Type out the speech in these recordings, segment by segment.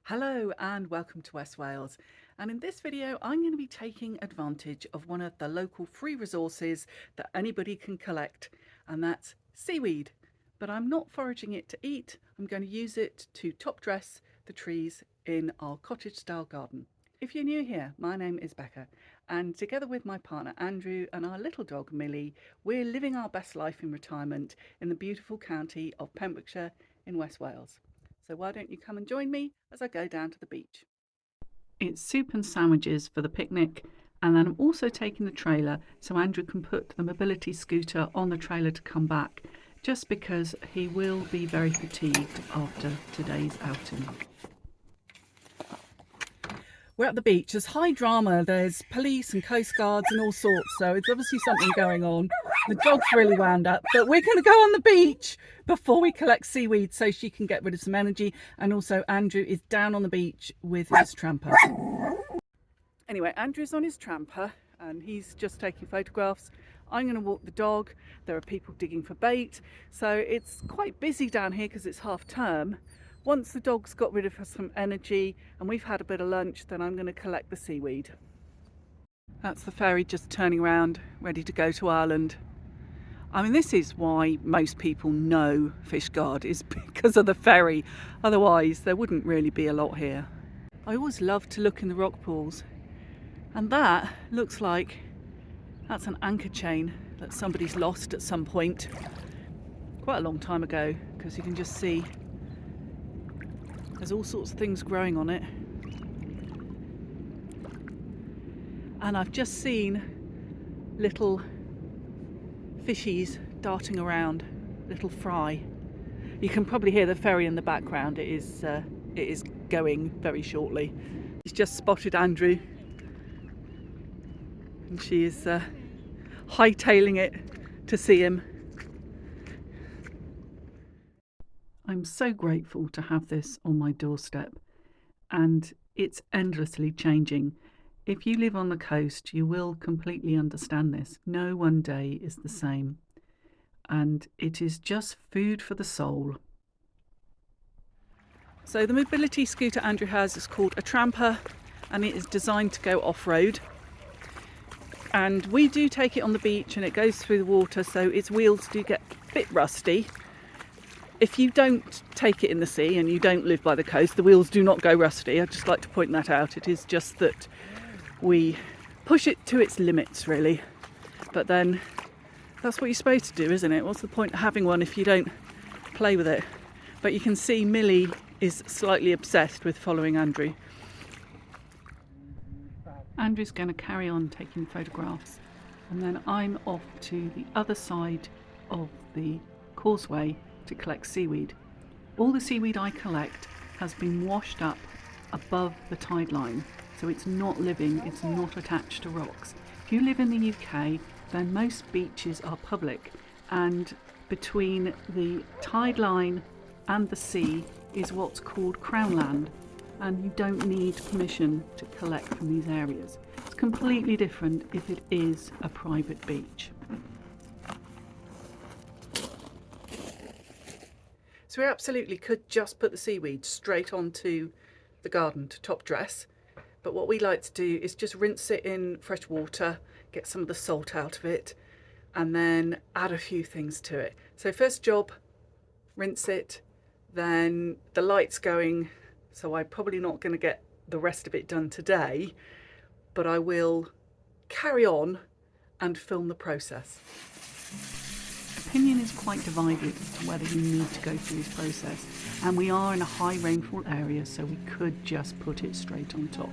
Hello and welcome to West Wales, and in this video I'm going to be taking advantage of one of the local free resources that anybody can collect, and that's seaweed. But I'm not foraging it to eat, I'm going to use it to top dress the trees in our cottage style garden. If you're new here, my name is Becca, and together with my partner Andrew and our little dog Millie, we're living our best life in retirement in the beautiful county of Pembrokeshire in West Wales. So why don't you come and join me as I go down to the beach? It's soup and sandwiches for the picnic, and then I'm also taking the trailer so Andrew can put the mobility scooter on the trailer to come back, just because he will be very fatigued after today's outing. We're at the beach. There's high drama. There's police and coast guards and all sorts. So it's obviously something going on. The dog's really wound up. But we're going to go on the beach before we collect seaweed so she can get rid of some energy. And also Andrew is down on the beach with his tramper. Anyway, Andrew's on his tramper and he's just taking photographs. I'm going to walk the dog. There are people digging for bait. So it's quite busy down here because it's half term. Once the dog's got rid of some energy and we've had a bit of lunch, then I'm going to collect the seaweed. That's the ferry just turning around, ready to go to Ireland. I mean, this is why most people know Fishguard, is because of the ferry. Otherwise, there wouldn't really be a lot here. I always love to look in the rock pools. And that looks like that's an anchor chain that somebody's lost at some point. Quite a long time ago, because you can just see there's all sorts of things growing on it. And I've just seen little fishies darting around, little fry. You can probably hear the ferry in the background. It is going very shortly. He's just spotted Andrew and she is hightailing it to see him. I'm so grateful to have this on my doorstep, and it's endlessly changing. If you live on the coast, you will completely understand this. No one day is the same, and it is just food for the soul. So the mobility scooter Andrew has is called a tramper, and it is designed to go off-road. And we do take it on the beach and it goes through the water, so its wheels do get a bit rusty. If you don't take it in the sea and you don't live by the coast, the wheels do not go rusty. I'd just like to point that out. It is just that we push it to its limits, really. But then that's what you're supposed to do, isn't it? What's the point of having one if you don't play with it? But you can see Millie is slightly obsessed with following Andrew. Andrew's going to carry on taking photographs, and then I'm off to the other side of the causeway to collect seaweed. All the seaweed I collect has been washed up above the tide line, so it's not living, it's not attached to rocks. If you live in the UK, then most beaches are public, and between the tide line and the sea is what's called Crown Land, and you don't need permission to collect from these areas. It's completely different if it is a private beach. So we absolutely could just put the seaweed straight onto the garden to top dress, but what we like to do is just rinse it in fresh water, get some of the salt out of it, and then add a few things to it. So first job, rinse it, then the light's going, so I'm probably not going to get the rest of it done today, but I will carry on and film the process. Opinion is quite divided as to whether you need to go through this process, and we are in a high rainfall area, so we could just put it straight on top.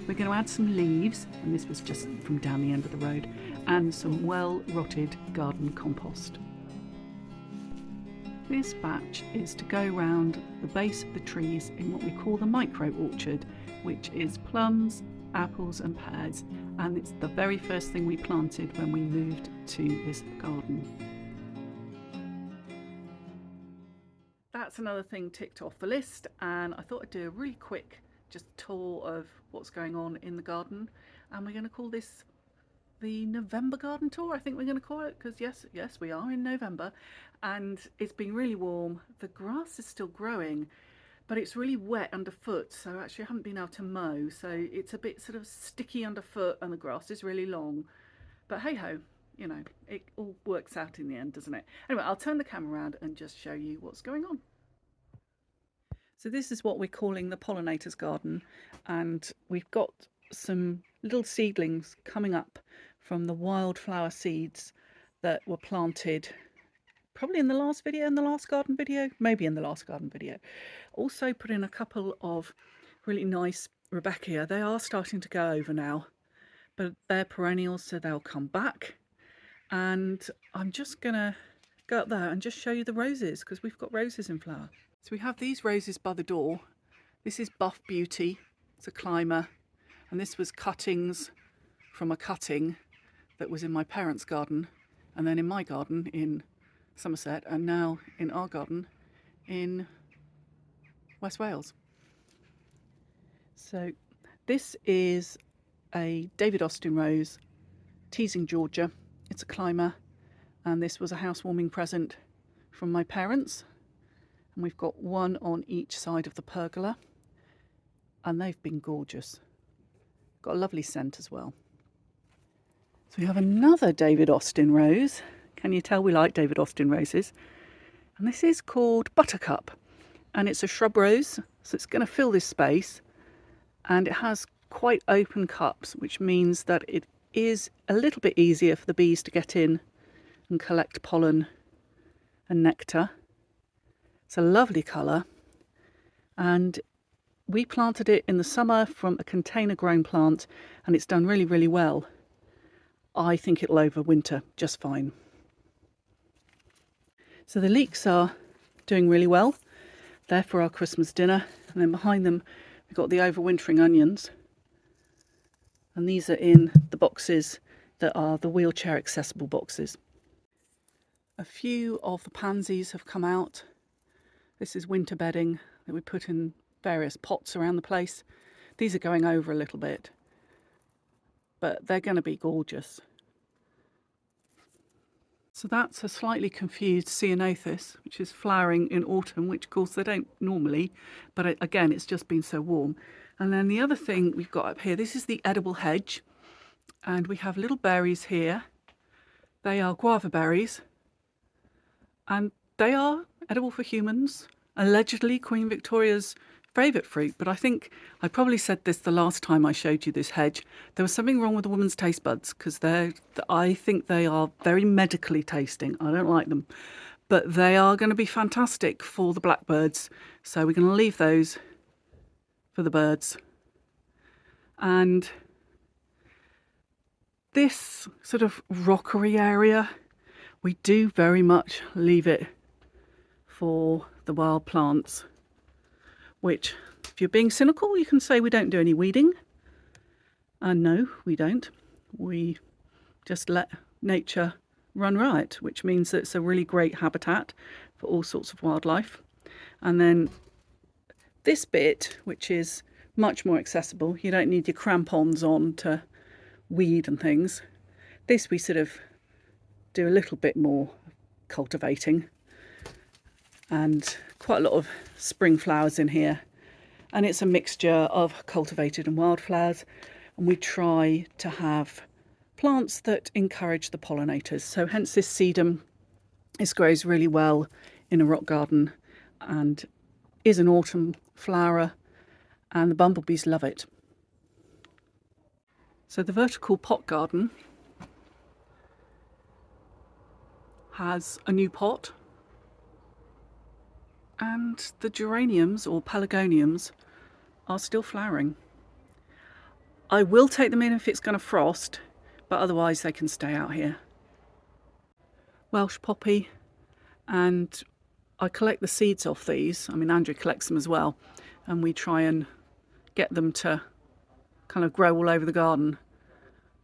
We're going to add some leaves, and this was just from down the end of the road, and some well rotted garden compost. This batch is to go round the base of the trees in what we call the micro orchard, which is plums, apples and pears, and it's the very first thing we planted when we moved to this garden. That's another thing ticked off the list, and I thought I'd do a really quick just tour of what's going on in the garden, and we're going to call this the November garden tour, I think we're going to call it, because yes we are in November and it's been really warm. The grass is still growing, but it's really wet underfoot, so actually I haven't been able to mow, so it's a bit sort of sticky underfoot and the grass is really long. But hey ho, you know, it all works out in the end, doesn't it? Anyway, I'll turn the camera around and just show you what's going on. So this is what we're calling the pollinator's garden, and we've got some little seedlings coming up from the wildflower seeds that were planted probably in the last video, in the last garden video, maybe in the last garden video. Also put in a couple of really nice Rebecca. They are starting to go over now, but they're perennials, so they'll come back. And I'm just gonna go up there and just show you the roses, because we've got roses in flower. So we have these roses by the door. This is Buff Beauty, it's a climber, and this was cuttings from a cutting that was in my parents' garden, and then in my garden in Somerset, and now in our garden in West Wales. So this is a David Austin rose, Teasing Georgia. It's a climber, and this was a housewarming present from my parents, and we've got one on each side of the pergola, and they've been gorgeous. Got a lovely scent as well. So we have another David Austin rose. Can you tell we like David Austin roses? And this is called Buttercup, and it's a shrub rose, so it's going to fill this space, and it has quite open cups, which means that it is a little bit easier for the bees to get in and collect pollen and nectar. It's a lovely colour, and we planted it in the summer from a container grown plant, and it's done really, really well. I think it'll overwinter just fine. So the leeks are doing really well. They're for our Christmas dinner, and then behind them we've got the overwintering onions, and these are in the boxes that are the wheelchair accessible boxes. A few of the pansies have come out. This is winter bedding that we put in various pots around the place. These are going over a little bit, but they're going to be gorgeous. So that's a slightly confused ceanothus, which is flowering in autumn, which of course they don't normally, but again, it's just been so warm. And then the other thing we've got up here, this is the edible hedge, and we have little berries here. They are guava berries, and they are edible for humans. Allegedly Queen Victoria's favourite fruit, but I think I probably said this the last time I showed you this hedge. There was something wrong with the woman's taste buds, because I think they are very medically tasting. I don't like them, but they are going to be fantastic for the blackbirds, so we're going to leave those for the birds. And this sort of rockery area, we do very much leave it for the wild plants, which, if you're being cynical, you can say we don't do any weeding. And no, we don't. We just let nature run riot, which means that it's a really great habitat for all sorts of wildlife. And then this bit, which is much more accessible, you don't need your crampons on to weed and things. This we sort of do a little bit more cultivating, and quite a lot of spring flowers in here, and it's a mixture of cultivated and wildflowers, and we try to have plants that encourage the pollinators. So hence this sedum. This grows really well in a rock garden and is an autumn flower, and the bumblebees love it. So the vertical pot garden has a new pot, and the geraniums or pelargoniums are still flowering. I will take them in if it's going to frost, but otherwise they can stay out here. Welsh poppy, and I collect the seeds off these. I mean, Andrew collects them as well, and we try and get them to kind of grow all over the garden.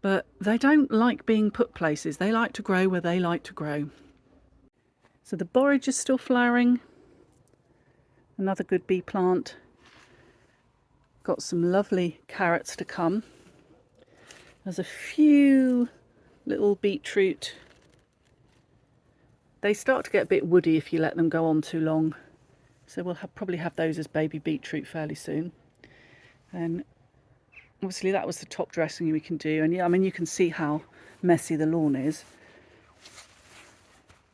But they don't like being put places. They like to grow where they like to grow. So the borage is still flowering. Another good bee plant. Got some lovely carrots to come. There's a few little beetroot. They start to get a bit woody if you let them go on too long. So we'll probably have those as baby beetroot fairly soon. And obviously that was the top dressing we can do. And yeah, I mean, you can see how messy the lawn is.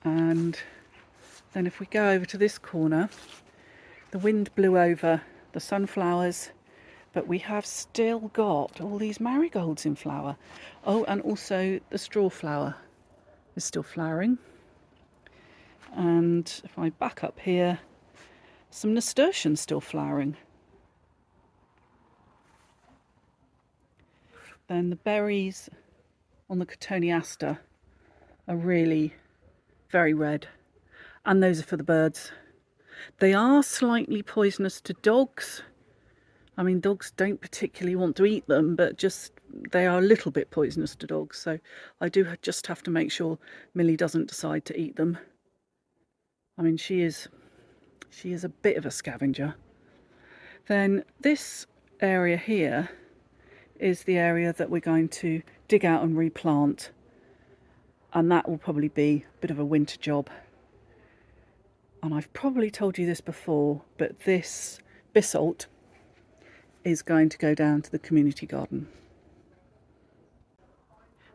And then if we go over to this corner, the wind blew over the sunflowers, but we have still got all these marigolds in flower. Oh, and also the straw flower is still flowering. And if I back up here, some nasturtiums still flowering. Then the berries on the cotoneaster are really very red, and those are for the birds. They are slightly poisonous to dogs. I mean, dogs don't particularly want to eat them, but just they are a little bit poisonous to dogs. So I do just have to make sure Millie doesn't decide to eat them. I mean, she is a bit of a scavenger. Then this area here is the area that we're going to dig out and replant, and that will probably be a bit of a winter job. And I've probably told you this before, but this basalt is going to go down to the community garden.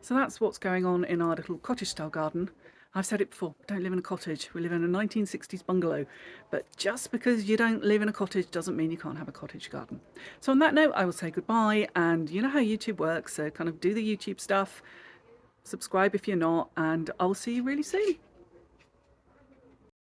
So that's what's going on in our little cottage style garden. I've said it before, don't live in a cottage. We live in a 1960s bungalow. But just because you don't live in a cottage doesn't mean you can't have a cottage garden. So on that note, I will say goodbye. And you know how YouTube works, so kind of do the YouTube stuff. Subscribe if you're not, and I'll see you really soon.